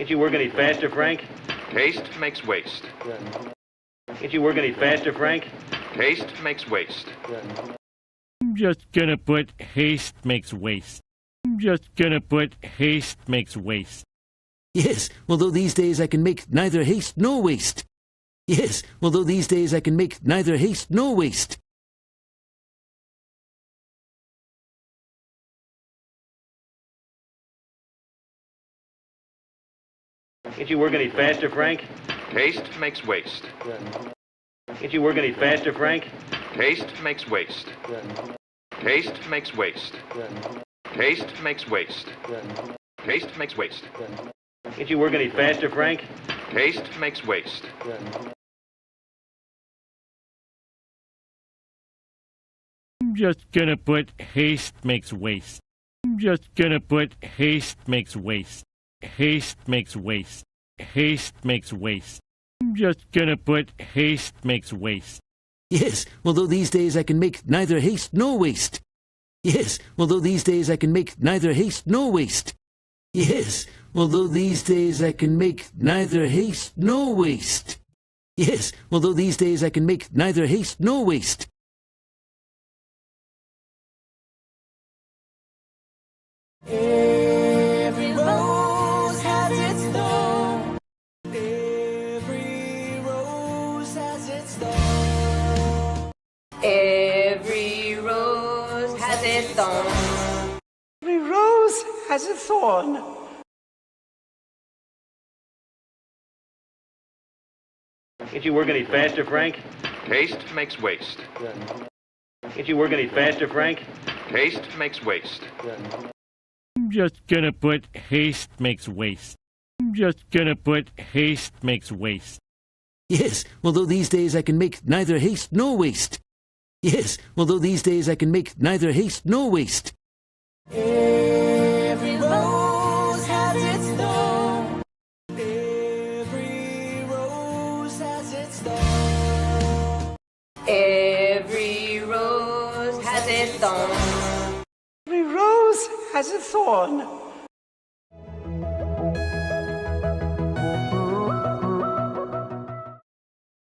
Can't you work any faster, Frank? Haste makes waste. Can't you work any faster, Frank? Haste makes waste. I'm just gonna put haste makes waste. I'm just gonna put haste makes waste. Yes, although these days I can make neither haste nor waste. Yes, although these days I can make neither haste nor waste. Can't you work any faster, Frank? Haste makes waste. Can't you work any faster, Frank? Haste makes waste. Haste makes waste. Haste makes waste. Haste makes waste. Can't you work any faster, Frank? Haste makes waste. I'm just gonna put haste makes waste. I'm just gonna put haste makes waste. Haste makes waste. Haste makes waste. I'm just gonna put haste makes waste. Yes, although these days I can make neither haste nor waste. Yes, although these days I can make neither haste nor waste. Yes, although these days I can make neither haste nor waste. Yes, although these days I can make neither haste nor waste. Every rose has its thorn. Every rose has its thorn. Every rose has its thorn. Every rose has a thorn. Can't you work any faster, Frank? Haste makes waste. Can't you work any faster, Frank? Haste makes waste. I'm just gonna put haste makes waste. I'm just gonna put haste makes waste. Yes, although these days I can make neither haste nor waste. Yes, although these days I can make neither haste nor waste. Every rose has its thorn. Every rose has its thorn. Every rose has its thorn. Every rose has a thorn.